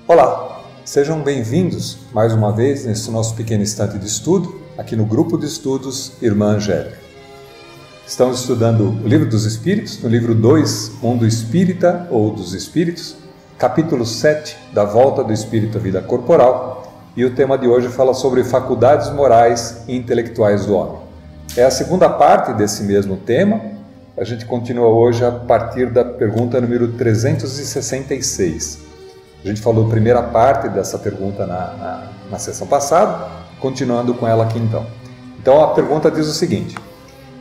Olá, sejam bem-vindos mais uma vez nesse nosso pequeno instante de estudo, aqui no grupo de estudos Irmã Angélica. Estamos estudando o Livro dos Espíritos, no livro 2, Mundo Espírita ou dos Espíritos, capítulo 7, da volta do Espírito à vida corporal, e o tema de hoje fala sobre faculdades morais e intelectuais do homem. É a segunda parte desse mesmo tema. A gente continua hoje a partir da pergunta número 366. A gente falou a primeira parte dessa pergunta na sessão passada, continuando com ela aqui então. Então a pergunta diz o seguinte: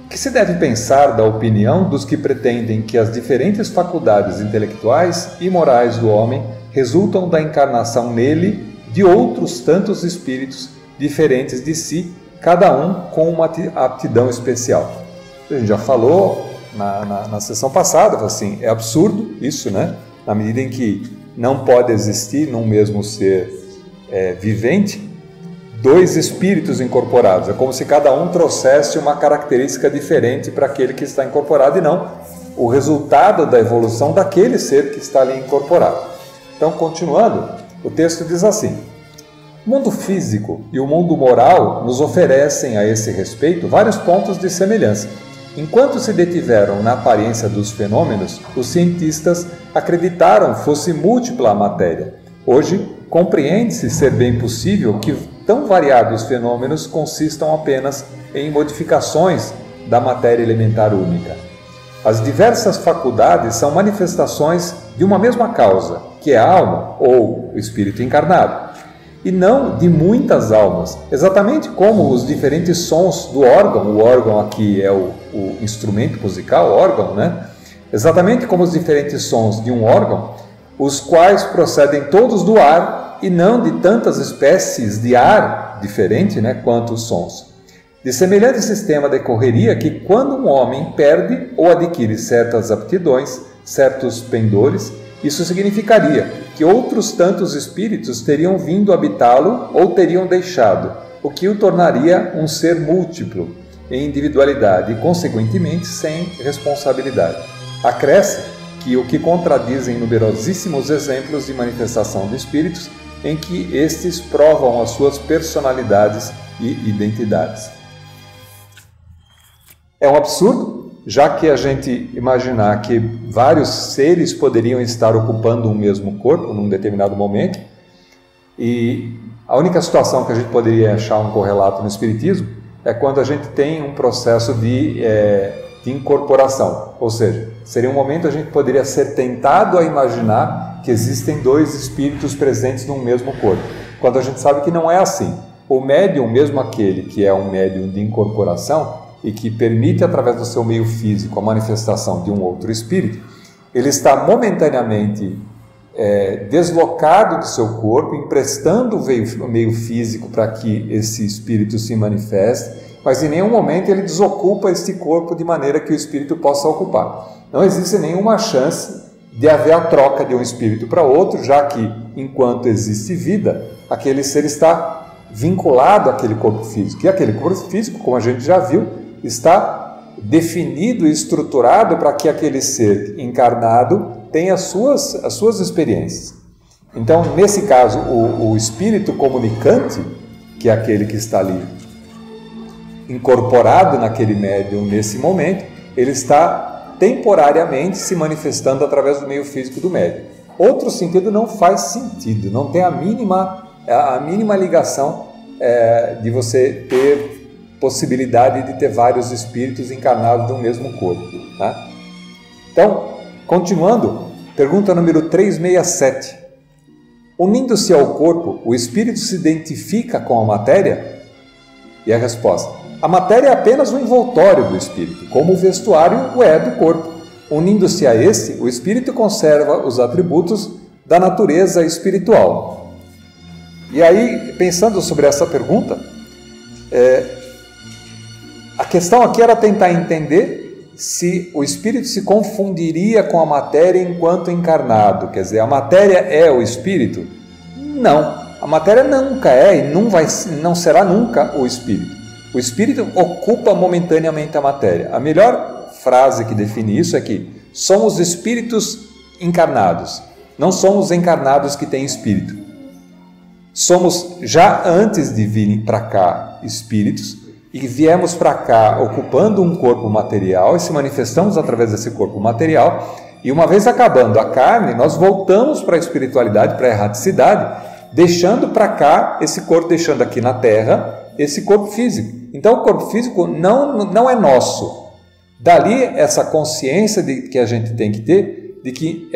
o que se deve pensar da opinião dos que pretendem que as diferentes faculdades intelectuais e morais do homem resultam da encarnação nele de outros tantos espíritos diferentes de si, cada um com uma aptidão especial? A gente já falou na sessão passada, assim, é absurdo isso, né? Na medida em que não pode existir num mesmo ser vivente dois espíritos incorporados. É como se cada um trouxesse uma característica diferente para aquele que está incorporado e não o resultado da evolução daquele ser que está ali incorporado. Então, continuando, o texto diz assim: o mundo físico e o mundo moral nos oferecem a esse respeito vários pontos de semelhança. Enquanto se detiveram na aparência dos fenômenos, os cientistas acreditaram fosse múltipla a matéria. Hoje, compreende-se ser bem possível que tão variados fenômenos consistam apenas em modificações da matéria elementar única. As diversas faculdades são manifestações de uma mesma causa, que é a alma ou o espírito encarnado, e não de muitas almas, exatamente como os diferentes sons do órgão. O órgão aqui é o instrumento musical, órgão, né? Exatamente como os diferentes sons de um órgão, os quais procedem todos do ar e não de tantas espécies de ar diferente, né, quanto os sons. De semelhante sistema decorreria que quando um homem perde ou adquire certas aptidões, certos pendores, isso significaria que outros tantos espíritos teriam vindo habitá-lo ou teriam deixado, o que o tornaria um ser múltiplo em individualidade e, consequentemente, sem responsabilidade. Acresce que o que contradizem numerosíssimos exemplos de manifestação de espíritos em que estes provam as suas personalidades e identidades. É um absurdo, já que a gente imaginar que vários seres poderiam estar ocupando um mesmo corpo num determinado momento, e a única situação que a gente poderia achar um correlato no Espiritismo é quando a gente tem um processo de incorporação, ou seja, seria um momento a gente poderia ser tentado a imaginar que existem dois espíritos presentes num mesmo corpo, quando a gente sabe que não é assim. O médium, mesmo aquele que é um médium de incorporação e que permite através do seu meio físico a manifestação de um outro espírito, ele está momentaneamente deslocado do seu corpo, emprestando o meio físico para que esse espírito se manifeste, mas em nenhum momento ele desocupa este corpo de maneira que o espírito possa ocupar. Não existe nenhuma chance de haver a troca de um espírito para outro, já que, enquanto existe vida, aquele ser está vinculado àquele corpo físico. E aquele corpo físico, como a gente já viu, está definido e estruturado para que aquele ser encarnado tenha as suas experiências. Então, nesse caso, o espírito comunicante, que é aquele que está ali incorporado naquele médium nesse momento, ele está temporariamente se manifestando através do meio físico do médium. Outro sentido não faz sentido, não tem a mínima ligação de você ter possibilidade de ter vários espíritos encarnados no mesmo corpo, tá? Então, continuando, pergunta número 367. Unindo-se ao corpo, o espírito se identifica com a matéria? E a resposta: a matéria é apenas um envoltório do espírito, como o vestuário o é do corpo. Unindo-se a esse, o espírito conserva os atributos da natureza espiritual. E aí, pensando sobre essa pergunta, a questão aqui era tentar entender se o espírito se confundiria com a matéria enquanto encarnado. Quer dizer, a matéria é o espírito? Não, a matéria nunca é e não será nunca o espírito. O espírito ocupa momentaneamente a matéria. A melhor frase que define isso é que somos espíritos encarnados. não somos encarnados que têm espírito. Somos, já antes de virem para cá, espíritos, e viemos para cá ocupando um corpo material e se manifestamos através desse corpo material, e uma vez acabando a carne, nós voltamos para a espiritualidade, para a erraticidade, deixando para cá esse corpo, deixando aqui na Terra esse corpo físico. Então o corpo físico não é nosso. Dali essa consciência que a gente tem que ter, de que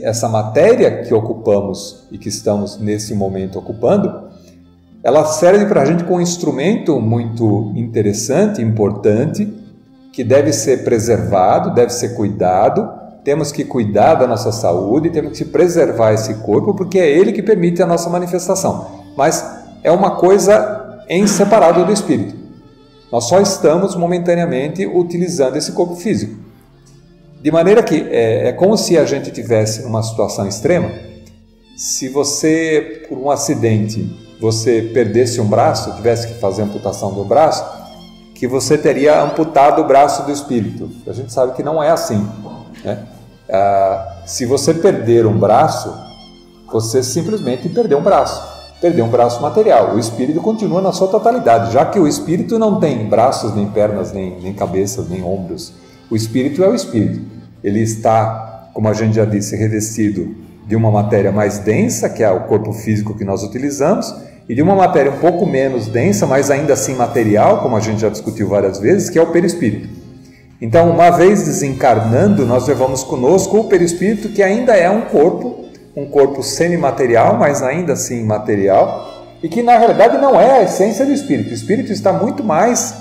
essa matéria que ocupamos e que estamos nesse momento ocupando, ela serve para a gente como um instrumento muito interessante, importante, que deve ser preservado, deve ser cuidado. Temos que cuidar da nossa saúde, temos que preservar esse corpo, porque é ele que permite a nossa manifestação. Mas é uma coisa em separado do espírito. Nós só estamos momentaneamente utilizando esse corpo físico. De maneira que é como se a gente tivesse numa situação extrema. Se você, por um acidente, você perdesse um braço, tivesse que fazer amputação do braço, que você teria amputado o braço do espírito. A gente sabe que não é assim, né? Se você perder um braço, você simplesmente perdeu um braço material. O espírito continua na sua totalidade, já que o espírito não tem braços, nem pernas, nem cabeças, nem ombros. O espírito é o espírito. Ele está, como a gente já disse, revestido de uma matéria mais densa, que é o corpo físico que nós utilizamos, e de uma matéria um pouco menos densa, mas ainda assim material, como a gente já discutiu várias vezes, que é o perispírito. Então, uma vez desencarnando, nós levamos conosco o perispírito, que ainda é um corpo semimaterial, mas ainda assim material, e que na realidade não é a essência do espírito. O espírito está muito mais,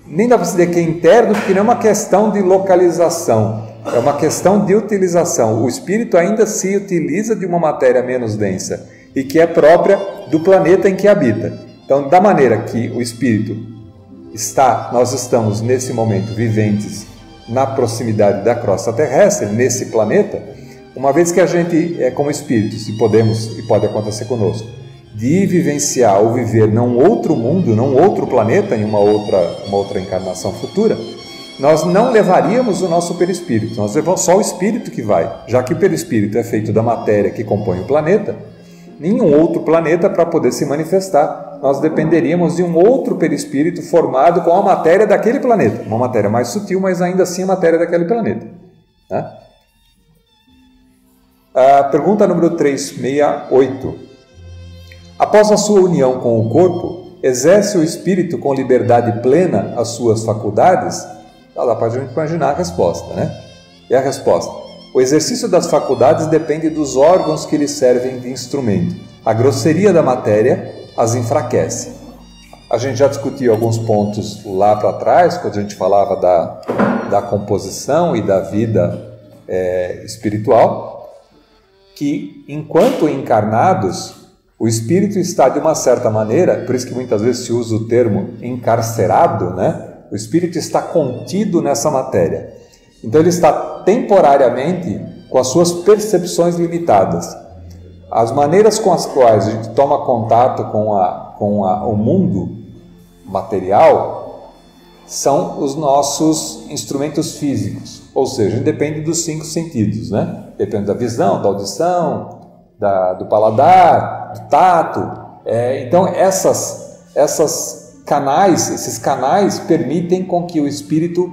nem dá para dizer que é interno, porque não é uma questão de localização, é uma questão de utilização. O espírito ainda se utiliza de uma matéria menos densa e que é própria do planeta em que habita. Então, da maneira que o espírito nós estamos nesse momento viventes na proximidade da crosta terrestre, nesse planeta, uma vez que a gente é como espíritos e pode acontecer conosco, de vivenciar ou viver num outro mundo, num outro planeta, em uma outra encarnação futura, nós não levaríamos o nosso perispírito, nós levamos só o espírito que vai, já que o perispírito é feito da matéria que compõe o planeta. Nenhum outro planeta para poder se manifestar, nós dependeríamos de um outro perispírito formado com a matéria daquele planeta, uma matéria mais sutil, mas ainda assim a matéria daquele planeta, né? A pergunta número 368. Após a sua união com o corpo, exerce o espírito com liberdade plena as suas faculdades? Dá para a gente imaginar a resposta, né? E a resposta: o exercício das faculdades depende dos órgãos que lhe servem de instrumento. A grosseria da matéria as enfraquece. A gente já discutiu alguns pontos lá para trás, quando a gente falava da composição e da vida espiritual, que enquanto encarnados, o espírito está de uma certa maneira, por isso que muitas vezes se usa o termo encarcerado, né? O espírito está contido nessa matéria. Então ele está temporariamente com as suas percepções limitadas. As maneiras com as quais a gente toma contato com o mundo material são os nossos instrumentos físicos, ou seja, depende dos 5 sentidos, né? Depende da visão, da audição, do paladar, do tato. Então esses canais permitem com que o espírito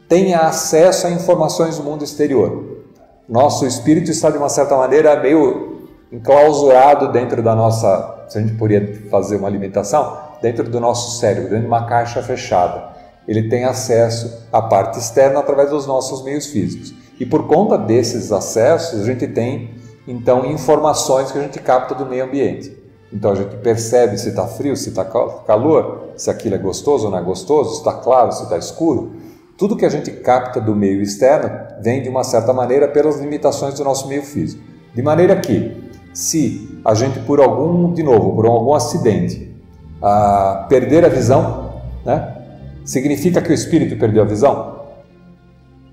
tenha acesso a informações do mundo exterior. Nosso espírito está de uma certa maneira meio enclausurado dentro da nossa, se a gente poderia fazer uma limitação, dentro do nosso cérebro, dentro de uma caixa fechada. Ele tem acesso à parte externa através dos nossos meios físicos. E por conta desses acessos, a gente tem, então, informações que a gente capta do meio ambiente. Então a gente percebe se está frio, se está calor, se aquilo é gostoso ou não é gostoso, se está claro, se está escuro. Tudo que a gente capta do meio externo vem, de uma certa maneira, pelas limitações do nosso meio físico. De maneira que, se a gente, por algum acidente, perder a visão, né, significa que o espírito perdeu a visão?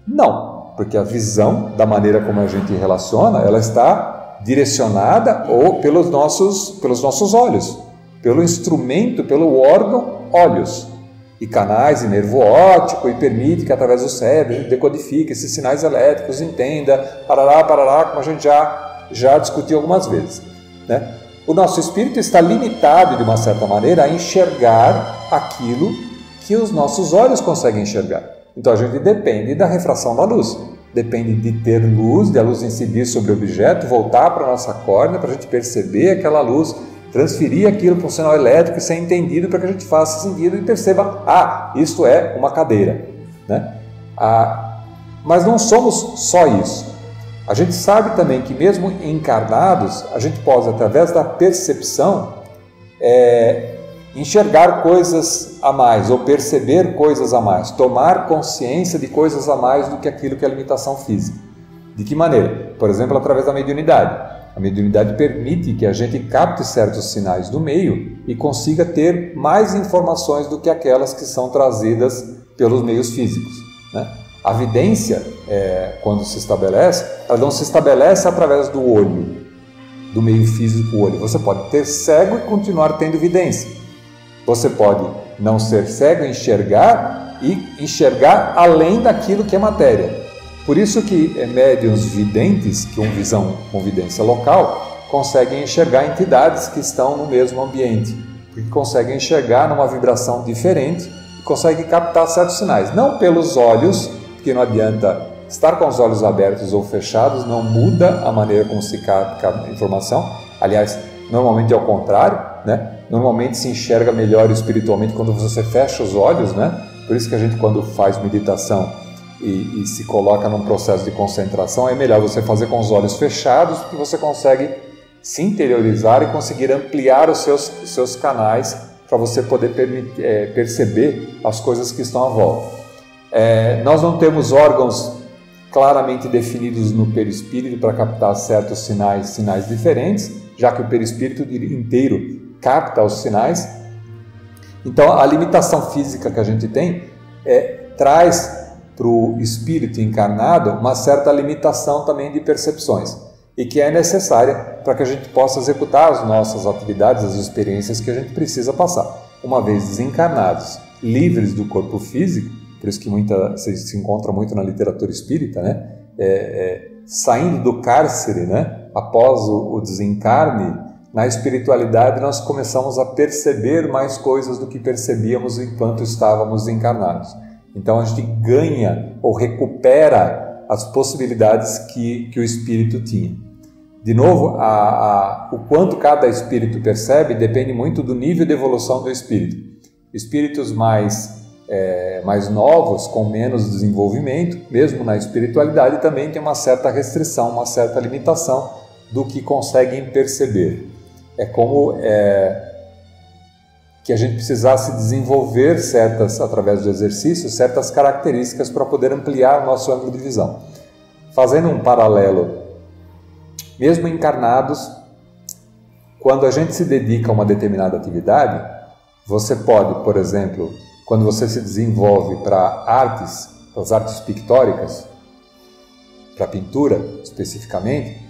Não, porque a visão, da maneira como a gente relaciona, ela está direcionada pelos nossos olhos, pelo instrumento, pelo órgão olhos. e canais e nervo óptico e permite que através do cérebro a gente decodifique esses sinais elétricos, entenda, parará, como a gente já discutiu algumas vezes, né? O nosso espírito está limitado, de uma certa maneira, a enxergar aquilo que os nossos olhos conseguem enxergar. Então a gente depende da refração da luz, depende de ter luz, de a luz incidir sobre o objeto, voltar para a nossa córnea, para a gente perceber aquela luz, transferir aquilo para um sinal elétrico e ser entendido para que a gente faça sentido e perceba, isto é uma cadeira, né? Mas não somos só isso. A gente sabe também que mesmo encarnados, a gente pode, através da percepção, enxergar coisas a mais, ou perceber coisas a mais, tomar consciência de coisas a mais do que aquilo que é a limitação física. De que maneira? Por exemplo, através da mediunidade. A mediunidade permite que a gente capte certos sinais do meio e consiga ter mais informações do que aquelas que são trazidas pelos meios físicos, né? A vidência, quando se estabelece, ela não se estabelece através do olho, do meio físico olho. Você pode ter cego e continuar tendo vidência. Você pode não ser cego, enxergar e enxergar além daquilo que é matéria. Por isso que médiuns videntes, com visão com vidência local, conseguem enxergar entidades que estão no mesmo ambiente, porque conseguem enxergar numa vibração diferente e conseguem captar certos sinais. Não pelos olhos, porque não adianta estar com os olhos abertos ou fechados, não muda a maneira como se capta a informação. Aliás, normalmente é o contrário, né? Normalmente se enxerga melhor espiritualmente quando você fecha os olhos, né? Por isso que a gente, quando faz meditação e se coloca num processo de concentração, é melhor você fazer com os olhos fechados, porque você consegue se interiorizar e conseguir ampliar os seus canais para você poder perceber as coisas que estão à volta. Nós não temos órgãos claramente definidos no perispírito para captar certos sinais diferentes, já que o perispírito inteiro capta os sinais. Então, a limitação física que a gente tem traz para o espírito encarnado uma certa limitação também de percepções, e que é necessária para que a gente possa executar as nossas atividades, as experiências que a gente precisa passar. Uma vez desencarnados, livres do corpo físico, por isso que se encontra muito na literatura espírita, né? Saindo do cárcere, né? Após o desencarne, na espiritualidade nós começamos a perceber mais coisas do que percebíamos enquanto estávamos encarnados. Então a gente ganha ou recupera as possibilidades que o espírito tinha. De novo, o quanto cada espírito percebe depende muito do nível de evolução do espírito. Espíritos mais novos, com menos desenvolvimento, mesmo na espiritualidade, também tem uma certa restrição, uma certa limitação do que conseguem perceber. É como que a gente precisasse desenvolver através do exercício, certas características para poder ampliar o nosso ângulo de visão. Fazendo um paralelo, mesmo encarnados, quando a gente se dedica a uma determinada atividade, você pode, por exemplo, quando você se desenvolve para as artes pictóricas, para a pintura especificamente,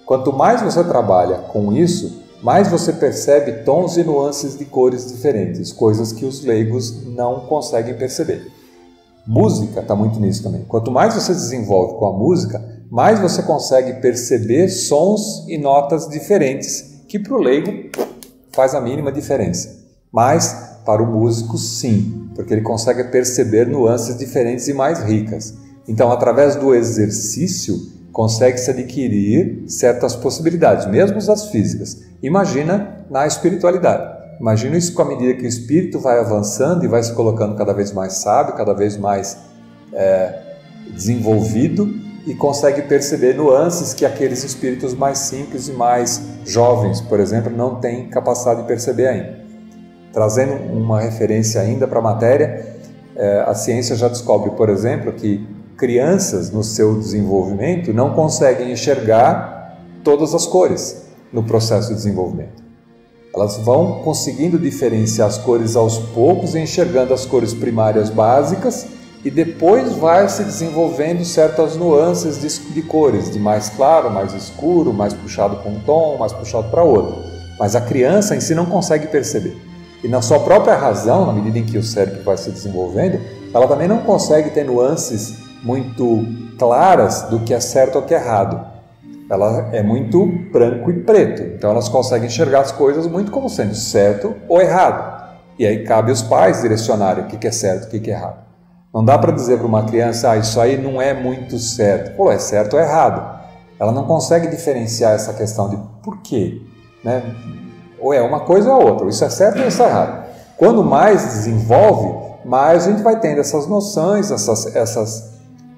quanto mais você trabalha com isso, mais você percebe tons e nuances de cores diferentes, coisas que os leigos não conseguem perceber. Música está muito nisso também. Quanto mais você desenvolve com a música, mais você consegue perceber sons e notas diferentes, que para o leigo faz a mínima diferença. Mas para o músico, sim, porque ele consegue perceber nuances diferentes e mais ricas. Então, através do exercício, consegue-se adquirir certas possibilidades, mesmo as físicas. Imagina na espiritualidade. Imagina isso com a medida que o espírito vai avançando e vai se colocando cada vez mais sábio, cada vez mais desenvolvido, e consegue perceber nuances que aqueles espíritos mais simples e mais jovens, por exemplo, não têm capacidade de perceber ainda. Trazendo uma referência ainda para a matéria, a ciência já descobre, por exemplo, que crianças no seu desenvolvimento não conseguem enxergar todas as cores no processo de desenvolvimento. Elas vão conseguindo diferenciar as cores aos poucos, enxergando as cores primárias básicas, e depois vai se desenvolvendo certas nuances de cores, de mais claro, mais escuro, mais puxado para um tom, mais puxado para outro. Mas a criança em si não consegue perceber. E na sua própria razão, na medida em que o cérebro vai se desenvolvendo, ela também não consegue ter nuances muito claras do que é certo ou que é errado. Ela é muito branco e preto, então elas conseguem enxergar as coisas muito como sendo certo ou errado. E aí cabe aos pais direcionarem o que é certo e o que é errado. Não dá para dizer para uma criança, isso aí não é muito certo. Pô, é certo ou errado. Ela não consegue diferenciar essa questão de por quê, né? Ou é uma coisa ou outra, isso é certo ou isso é errado. Quando mais desenvolve, mais a gente vai tendo essas noções, essas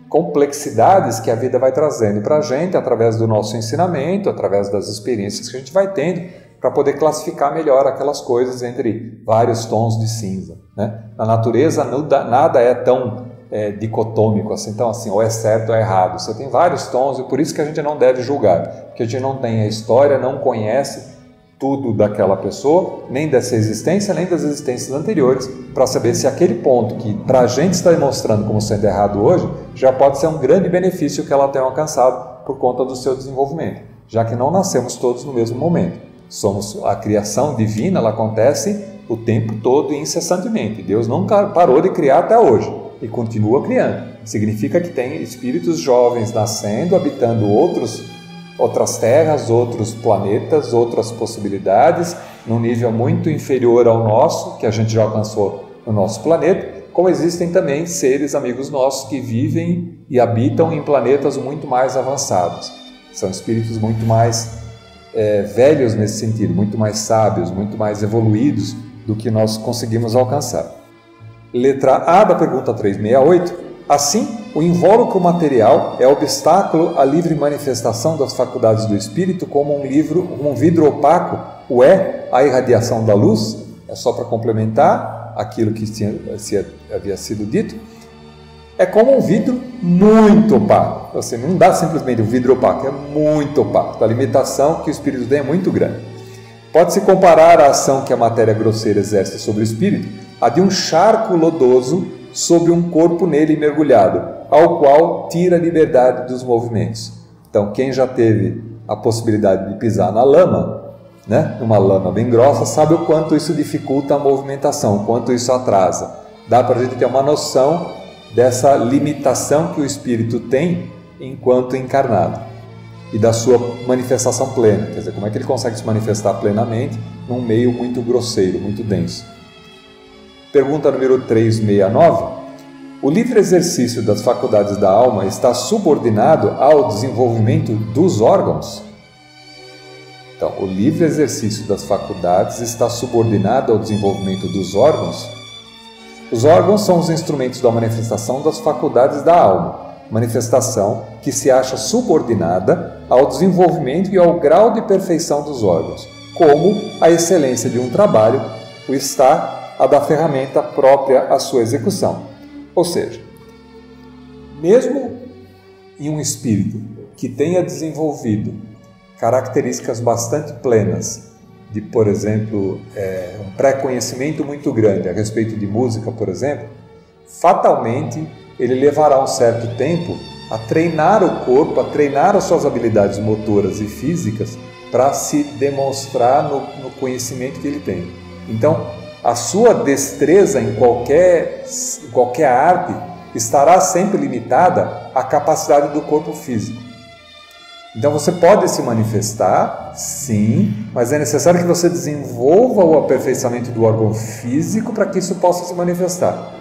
complexidades que a vida vai trazendo para a gente através do nosso ensinamento, através das experiências que a gente vai tendo, para poder classificar melhor aquelas coisas entre vários tons de cinza, né? Na natureza nada é tão dicotômico assim, então assim, ou é certo ou é errado. Você tem vários tons e por isso que a gente não deve julgar, porque a gente não tem a história, não conhece tudo daquela pessoa, nem dessa existência, nem das existências anteriores, para saber se aquele ponto que para a gente está demonstrando como sendo errado hoje, já pode ser um grande benefício que ela tenha alcançado por conta do seu desenvolvimento, já que não nascemos todos no mesmo momento. A criação divina, ela acontece o tempo todo e incessantemente. Deus nunca parou de criar até hoje e continua criando. Significa que tem espíritos jovens nascendo, habitando outras terras, outros planetas, outras possibilidades, num nível muito inferior ao nosso, que a gente já alcançou no nosso planeta, como existem também seres amigos nossos que vivem e habitam em planetas muito mais avançados. São espíritos muito mais velhos nesse sentido, muito mais sábios, muito mais evoluídos do que nós conseguimos alcançar. Letra A da pergunta 368. Assim, o invólucro material é obstáculo à livre manifestação das faculdades do espírito, como um vidro opaco o é a irradiação da luz. É só para complementar aquilo que havia sido dito. É como um vidro muito opaco. Assim, não dá simplesmente um vidro opaco, é muito opaco. A limitação que o espírito tem é muito grande. Pode-se comparar a ação que a matéria grosseira exerce sobre o espírito a de um charco lodoso sobre um corpo nele mergulhado, ao qual tira a liberdade dos movimentos. Então, quem já teve a possibilidade de pisar na lama, né, numa lama bem grossa, sabe o quanto isso dificulta a movimentação, o quanto isso atrasa. Dá para a gente ter uma noção dessa limitação que o espírito tem enquanto encarnado e da sua manifestação plena. Quer dizer, como é que ele consegue se manifestar plenamente num meio muito grosseiro, muito denso. Pergunta número 369. O livre exercício das faculdades da alma está subordinado ao desenvolvimento dos órgãos? Então, o livre exercício das faculdades está subordinado ao desenvolvimento dos órgãos? Os órgãos são os instrumentos da manifestação das faculdades da alma, manifestação que se acha subordinada ao desenvolvimento e ao grau de perfeição dos órgãos, como a excelência de um trabalho o está a da ferramenta própria à sua execução. Ou seja, mesmo em um espírito que tenha desenvolvido características bastante plenas de, por exemplo, um pré-conhecimento muito grande a respeito de música, por exemplo, fatalmente ele levará um certo tempo a treinar o corpo, a treinar as suas habilidades motoras e físicas para se demonstrar no conhecimento que ele tem. Então, a sua destreza em qualquer arte estará sempre limitada à capacidade do corpo físico. Então você pode se manifestar, sim, mas é necessário que você desenvolva o aperfeiçoamento do órgão físico para que isso possa se manifestar,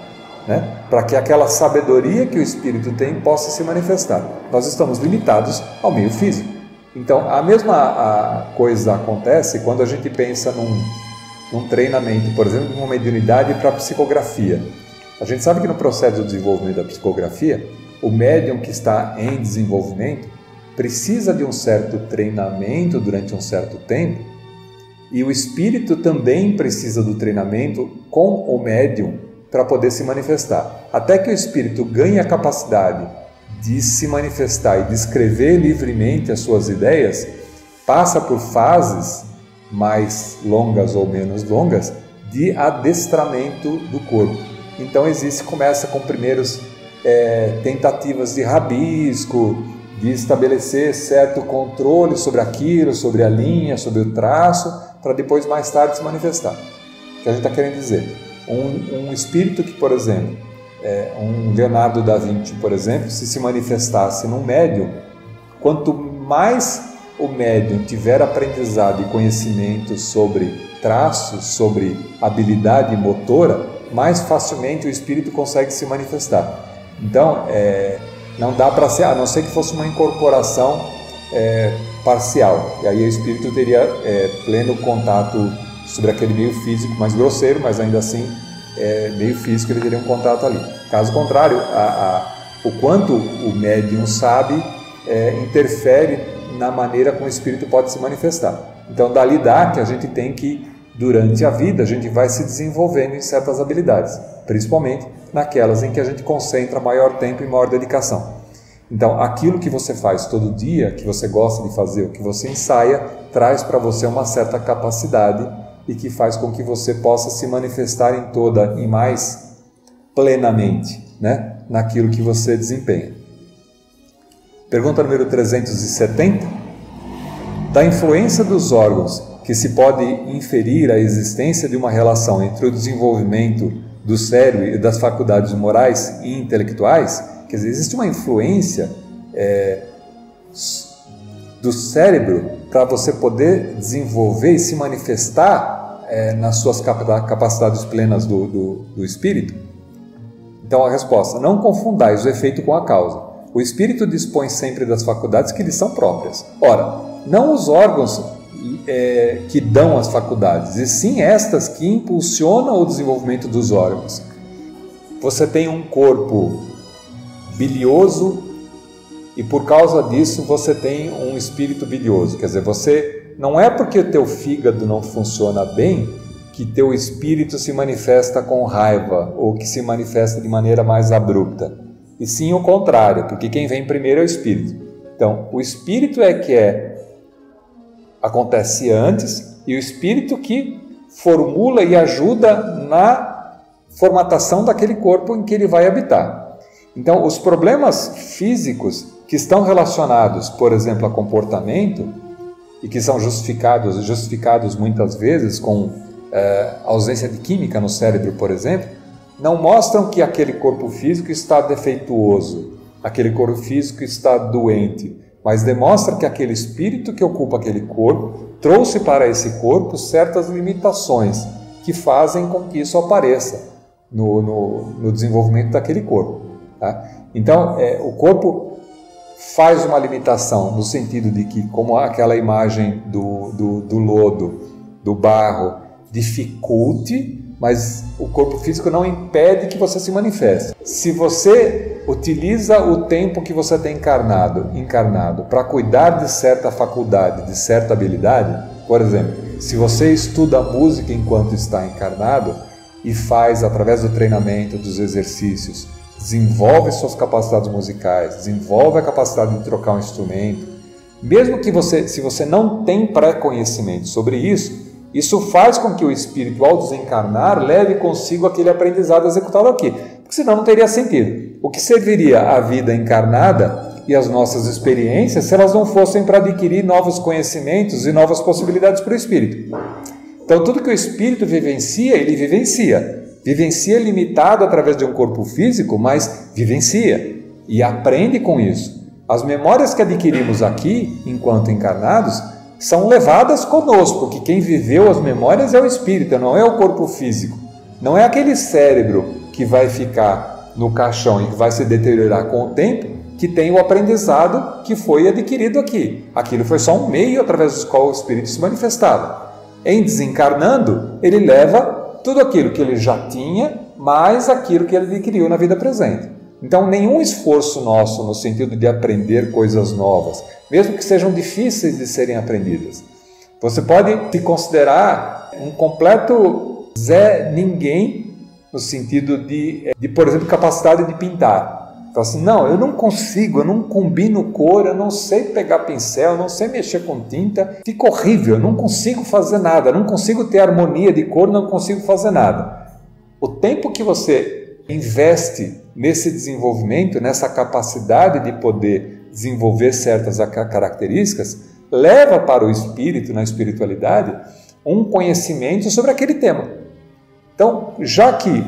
né? Para que aquela sabedoria que o espírito tem possa se manifestar. Nós estamos limitados ao meio físico. Então a mesma coisa acontece quando a gente pensa num treinamento, por exemplo, de uma mediunidade para psicografia. A gente sabe que no processo de desenvolvimento da psicografia, o médium que está em desenvolvimento precisa de um certo treinamento durante um certo tempo, e o espírito também precisa do treinamento com o médium para poder se manifestar. Até que o espírito ganhe a capacidade de se manifestar e de escrever livremente as suas ideias, passa por fases mais longas ou menos longas de adestramento do corpo. Então começa com primeiros tentativas de rabisco, de estabelecer certo controle sobre aquilo, sobre a linha, sobre o traço, para depois mais tarde se manifestar. que a gente está querendo dizer? Um espírito que, por exemplo, um Leonardo da Vinci, por exemplo, se manifestasse num médium, quanto mais o médium tiver aprendizado e conhecimento sobre traços, sobre habilidade motora, mais facilmente o espírito consegue se manifestar. Então, não dá para ser, a não ser que fosse uma incorporação parcial, e aí o espírito teria pleno contato sobre aquele meio físico mais grosseiro, mas ainda assim meio físico ele teria um contato ali. Caso contrário, o quanto o médium sabe interfere na maneira como o espírito pode se manifestar. Então, dali dá que a gente tem que, durante a vida, a gente vai se desenvolvendo em certas habilidades, principalmente naquelas em que a gente concentra maior tempo e maior dedicação. Então, aquilo que você faz todo dia, que você gosta de fazer, o que você ensaia, traz para você uma certa capacidade e que faz com que você possa se manifestar em toda e mais plenamente, né, naquilo que você desempenha. Pergunta número 370. Da influência dos órgãos que se pode inferir a existência de uma relação entre o desenvolvimento do cérebro e das faculdades morais e intelectuais, quer dizer, existe uma influência do cérebro para você poder desenvolver e se manifestar nas suas capacidades plenas do espírito? Então a resposta: não confundais o efeito com a causa. O espírito dispõe sempre das faculdades que lhe são próprias. Ora, não os órgãos que dão as faculdades, e sim estas que impulsionam o desenvolvimento dos órgãos. Você tem um corpo bilioso e por causa disso você tem um espírito bilioso. Quer dizer, você não é porque o teu fígado não funciona bem que teu espírito se manifesta com raiva ou que se manifesta de maneira mais abrupta. E sim o contrário, porque quem vem primeiro é o espírito. Então, o espírito acontece antes, e o espírito que formula e ajuda na formatação daquele corpo em que ele vai habitar. Então, os problemas físicos que estão relacionados, por exemplo, a comportamento, e que são justificados muitas vezes com ausência de química no cérebro, por exemplo, não mostram que aquele corpo físico está defeituoso, aquele corpo físico está doente, mas demonstra que aquele espírito que ocupa aquele corpo trouxe para esse corpo certas limitações que fazem com que isso apareça no desenvolvimento daquele corpo. Tá? Então, o corpo faz uma limitação no sentido de que, como aquela imagem do lodo, do barro, dificulte, mas o corpo físico não impede que você se manifeste. Se você utiliza o tempo que você tem encarnado para cuidar de certa faculdade, de certa habilidade, por exemplo, se você estuda música enquanto está encarnado e faz através do treinamento, dos exercícios, desenvolve suas capacidades musicais, desenvolve a capacidade de trocar um instrumento, mesmo que se você não tem pré-conhecimento sobre isso, isso faz com que o espírito, ao desencarnar, leve consigo aquele aprendizado executado aqui, porque senão não teria sentido. O que serviria a vida encarnada e as nossas experiências se elas não fossem para adquirir novos conhecimentos e novas possibilidades para o espírito? Então, tudo que o espírito vivencia, ele vivencia limitado através de um corpo físico, mas vivencia e aprende com isso. As memórias que adquirimos aqui, enquanto encarnados, são levadas conosco, porque quem viveu as memórias é o espírito, não é o corpo físico. Não é aquele cérebro que vai ficar no caixão e que vai se deteriorar com o tempo, que tem o aprendizado que foi adquirido aqui. Aquilo foi só um meio através do qual o espírito se manifestava. Em desencarnando, ele leva tudo aquilo que ele já tinha, mais aquilo que ele adquiriu na vida presente. Então, nenhum esforço nosso no sentido de aprender coisas novas, mesmo que sejam difíceis de serem aprendidas. Você pode se considerar um completo Zé Ninguém, no sentido de, por exemplo, capacidade de pintar. Então, assim, não, eu não consigo, eu não combino cor, eu não sei pegar pincel, eu não sei mexer com tinta, fica horrível, eu não consigo fazer nada, eu não consigo ter harmonia de cor, não consigo fazer nada. O tempo que você investe nesse desenvolvimento, nessa capacidade de poder desenvolver certas características, leva para o espírito, na espiritualidade, um conhecimento sobre aquele tema. Então, já que,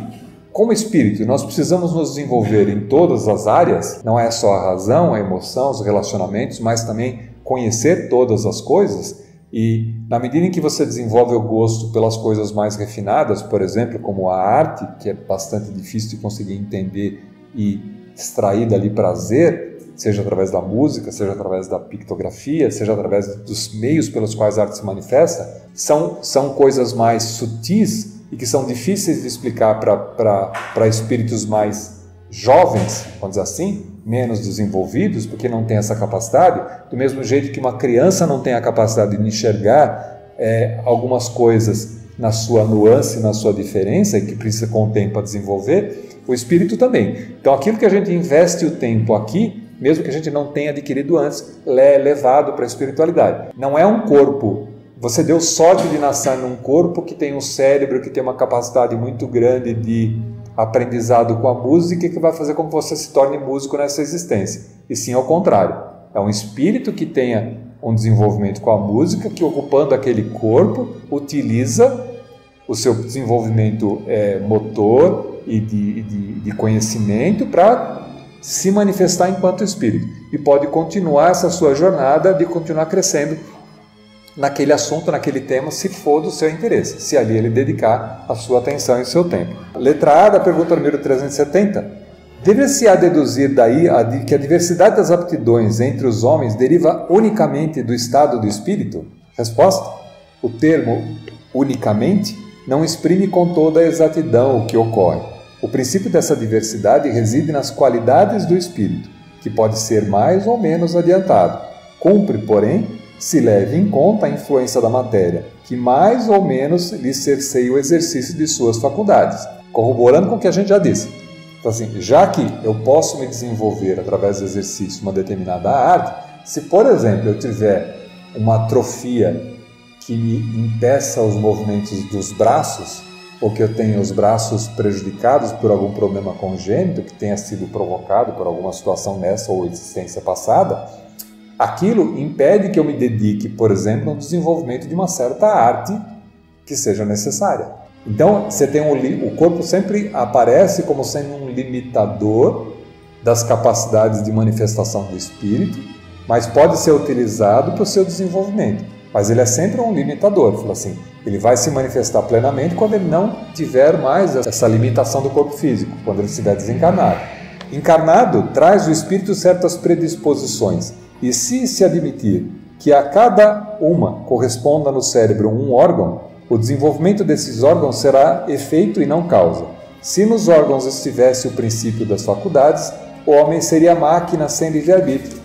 como espírito, nós precisamos nos desenvolver em todas as áreas, não é só a razão, a emoção, os relacionamentos, mas também conhecer todas as coisas, e na medida em que você desenvolve o gosto pelas coisas mais refinadas, por exemplo, como a arte, que é bastante difícil de conseguir entender e extrair dali prazer, seja através da música, seja através da pictografia, seja através dos meios pelos quais a arte se manifesta, são coisas mais sutis e que são difíceis de explicar para espíritos mais jovens, vamos dizer assim, menos desenvolvidos, porque não tem essa capacidade, do mesmo jeito que uma criança não tem a capacidade de enxergar algumas coisas na sua nuance, na sua diferença, e que precisa com o tempo para desenvolver, o espírito também. Então aquilo que a gente investe o tempo aqui, mesmo que a gente não tenha adquirido antes, é levado para a espiritualidade. Não é um corpo. Você deu sorte de nascer num corpo que tem um cérebro, que tem uma capacidade muito grande de aprendizado com a música, que vai fazer com que você se torne músico nessa existência. E sim ao contrário. É um espírito que tenha um desenvolvimento com a música, que ocupando aquele corpo, utiliza o seu desenvolvimento motor e de conhecimento para se manifestar enquanto espírito. E pode continuar essa sua jornada de continuar crescendo naquele assunto, naquele tema, se for do seu interesse, se ali ele dedicar a sua atenção e o seu tempo. Letra A da pergunta número 370. Deve-se-á deduzir daí que a diversidade das aptidões entre os homens deriva unicamente do estado do espírito? Resposta. O termo unicamente não exprime com toda a exatidão o que ocorre. O princípio dessa diversidade reside nas qualidades do espírito, que pode ser mais ou menos adiantado. Cumpre, porém, se leve em conta a influência da matéria, que mais ou menos lhe cerceia o exercício de suas faculdades, corroborando com o que a gente já disse. Então, assim, já que eu posso me desenvolver através do exercício de uma determinada arte, se, por exemplo, eu tiver uma atrofia que me impeça os movimentos dos braços, ou que eu tenha os braços prejudicados por algum problema congênito que tenha sido provocado por alguma situação nessa ou existência passada, aquilo impede que eu me dedique, por exemplo, ao desenvolvimento de uma certa arte que seja necessária. Então, você tem o corpo sempre aparece como sendo um limitador das capacidades de manifestação do espírito, mas pode ser utilizado para o seu desenvolvimento. Mas ele é sempre um limitador, fala assim, ele vai se manifestar plenamente quando ele não tiver mais essa limitação do corpo físico, quando ele estiver desencarnado. Encarnado, traz o espírito certas predisposições, e se admitir que a cada uma corresponda no cérebro um órgão, o desenvolvimento desses órgãos será efeito e não causa. Se nos órgãos estivesse o princípio das faculdades, o homem seria máquina sem livre-arbítrio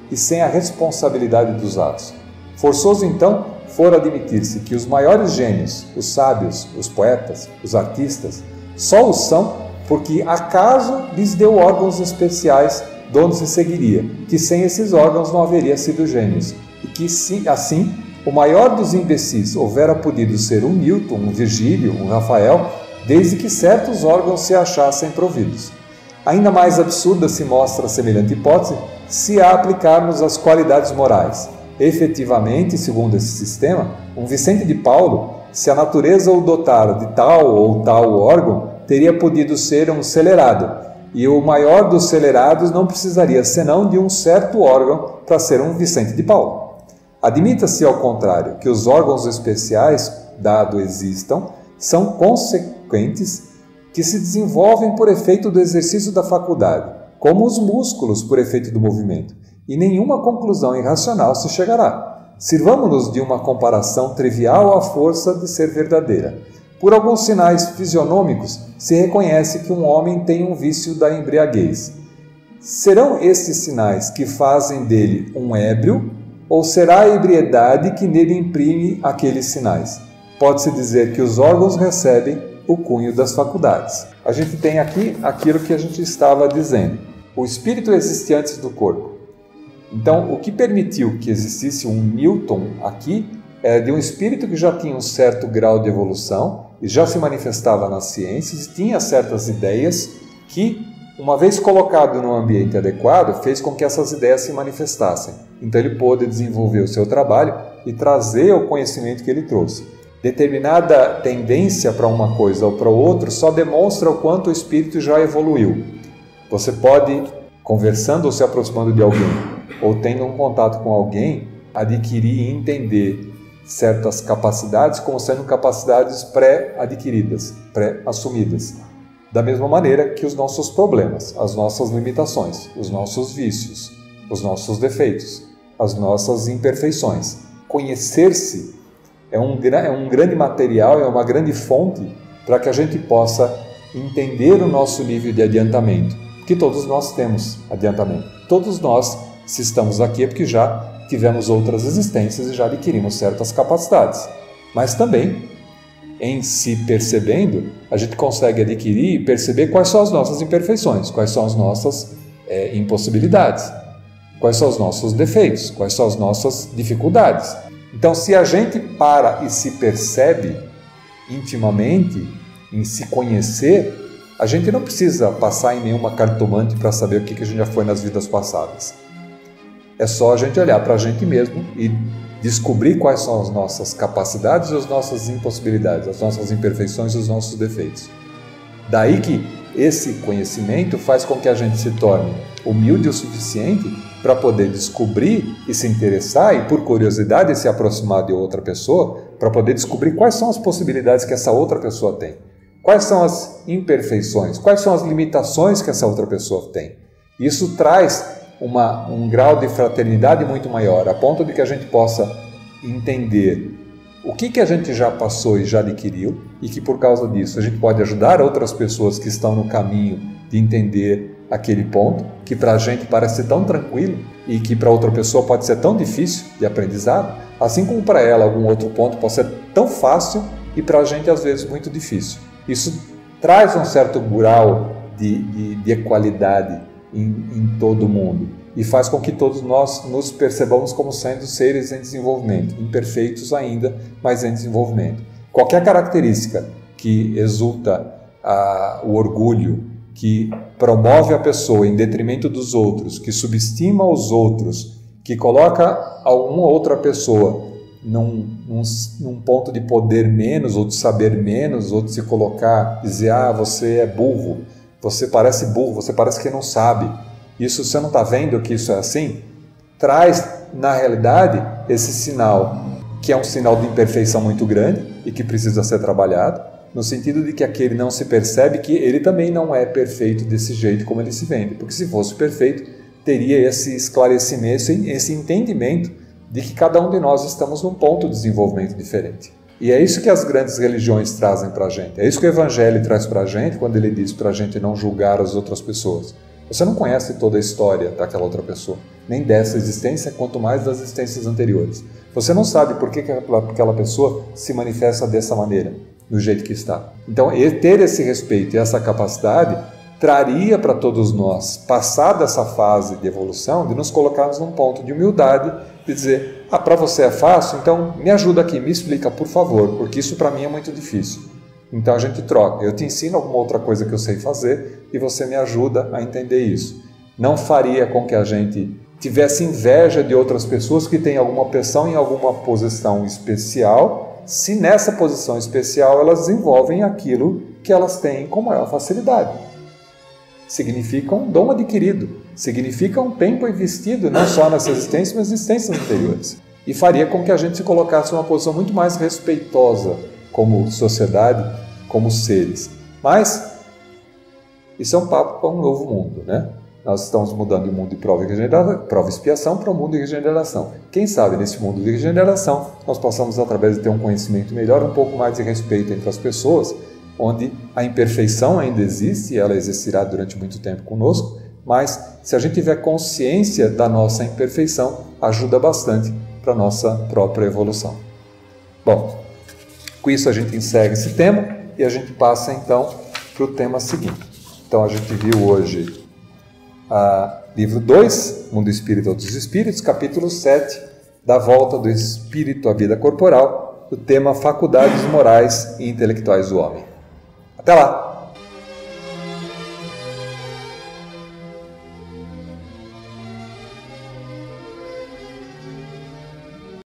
e sem a responsabilidade dos atos. Forçoso, então, for admitir-se que os maiores gênios, os sábios, os poetas, os artistas, só os são porque acaso lhes deu órgãos especiais de onde se seguiria, que sem esses órgãos não haveria sido gênios, e que assim o maior dos imbecis houvera podido ser um Newton, um Virgílio, um Rafael, desde que certos órgãos se achassem providos. Ainda mais absurda se mostra semelhante hipótese se a aplicarmos às qualidades morais. Efetivamente, segundo esse sistema, um Vicente de Paulo, se a natureza o dotara de tal ou tal órgão, teria podido ser um celerado, e o maior dos celerados não precisaria senão de um certo órgão para ser um Vicente de Paulo. Admita-se, ao contrário, que os órgãos especiais, dado existam, são consequentes que se desenvolvem por efeito do exercício da faculdade, como os músculos por efeito do movimento, e nenhuma conclusão irracional se chegará. Sirvamo-nos de uma comparação trivial à força de ser verdadeira. Por alguns sinais fisionômicos, se reconhece que um homem tem um vício da embriaguez. Serão estes sinais que fazem dele um ébrio, ou será a ebriedade que nele imprime aqueles sinais? Pode-se dizer que os órgãos recebem o cunho das faculdades. A gente tem aqui aquilo que a gente estava dizendo. O espírito existe antes do corpo. Então, o que permitiu que existisse um Newton aqui é de um espírito que já tinha um certo grau de evolução e já se manifestava nas ciências e tinha certas ideias que, uma vez colocado num ambiente adequado, fez com que essas ideias se manifestassem. Então ele pôde desenvolver o seu trabalho e trazer o conhecimento que ele trouxe. determinada tendência para uma coisa ou para outra só demonstra o quanto o espírito já evoluiu. Você pode, conversando ou se aproximando de alguém, ou tendo um contato com alguém, adquirir e entender certas capacidades como sendo capacidades pré-adquiridas, pré-assumidas. Da mesma maneira que os nossos problemas, as nossas limitações, os nossos vícios, os nossos defeitos, as nossas imperfeições. Conhecer-se é um grande material, é uma grande fonte para que a gente possa entender o nosso nível de adiantamento, que todos nós temos adiantamento. Todos nós, se estamos aqui, é porque já tivemos outras existências e já adquirimos certas capacidades. Mas também, em se percebendo, a gente consegue adquirir e perceber quais são as nossas imperfeições, quais são as nossas impossibilidades, quais são os nossos defeitos, quais são as nossas dificuldades. Então, se a gente para e se percebe intimamente, em se conhecer, a gente não precisa passar em nenhuma cartomante para saber o que a gente já foi nas vidas passadas. É só a gente olhar para a gente mesmo e descobrir quais são as nossas capacidades e as nossas impossibilidades, as nossas imperfeições e os nossos defeitos. Daí que esse conhecimento faz com que a gente se torne humilde o suficiente para poder descobrir e se interessar e, por curiosidade, se aproximar de outra pessoa, para poder descobrir quais são as possibilidades que essa outra pessoa tem, quais são as imperfeições, quais são as limitações que essa outra pessoa tem. Isso traz um grau de fraternidade muito maior, a ponto de que a gente possa entender o que a gente já passou e já adquiriu e que, por causa disso, a gente pode ajudar outras pessoas que estão no caminho de entender aquele ponto, que para a gente parece tão tranquilo e que para outra pessoa pode ser tão difícil de aprendizado, assim como para ela algum outro ponto pode ser tão fácil e para a gente às vezes muito difícil. Isso traz um certo grau de equalidade em todo mundo e faz com que todos nós nos percebamos como sendo seres em desenvolvimento, imperfeitos ainda, mas em desenvolvimento. Qualquer característica que exulta o orgulho, que promove a pessoa em detrimento dos outros, que subestima os outros, que coloca alguma outra pessoa num ponto de poder menos, ou de saber menos, ou de se colocar, dizer, você é burro, você parece que não sabe. Isso, você não está vendo que isso é assim? Traz, na realidade, esse sinal, que é um sinal de imperfeição muito grande e que precisa ser trabalhado, no sentido de que aquele não se percebe que ele também não é perfeito desse jeito como ele se vende. Porque se fosse perfeito, teria esse esclarecimento, esse entendimento de que cada um de nós estamos num ponto de desenvolvimento diferente. E é isso que as grandes religiões trazem para a gente. É isso que o Evangelho traz para a gente quando ele diz para a gente não julgar as outras pessoas. Você não conhece toda a história daquela outra pessoa, nem dessa existência, quanto mais das existências anteriores. Você não sabe por que aquela pessoa se manifesta dessa maneira, do jeito que está. Então, ter esse respeito e essa capacidade traria para todos nós, passar dessa fase de evolução, de nos colocarmos num ponto de humildade, de dizer, para você é fácil, então me ajuda aqui, me explica, por favor, porque isso para mim é muito difícil. Então a gente troca, eu te ensino alguma outra coisa que eu sei fazer e você me ajuda a entender isso. Não faria com que a gente tivesse inveja de outras pessoas que têm alguma pressão em alguma posição especial, se nessa posição especial elas desenvolvem aquilo que elas têm com maior facilidade. Significa um dom adquirido, significa um tempo investido, não só nessa existência, mas existências anteriores. E faria com que a gente se colocasse numa posição muito mais respeitosa como sociedade, como seres. Mas isso é um papo para um novo mundo, né? Nós estamos mudando de um mundo de prova e expiação para um mundo de regeneração. Quem sabe nesse mundo de regeneração nós possamos, através de ter um conhecimento melhor, um pouco mais de respeito entre as pessoas, onde a imperfeição ainda existe e ela existirá durante muito tempo conosco, mas se a gente tiver consciência da nossa imperfeição, ajuda bastante para a nossa própria evolução. Bom, com isso a gente encerra esse tema e a gente passa então para o tema seguinte. Então a gente viu hoje livro 2, Mundo Espírita dos Espíritos, capítulo 7, da volta do espírito à vida corporal, o tema Faculdades Morais e Intelectuais do Homem. Até lá!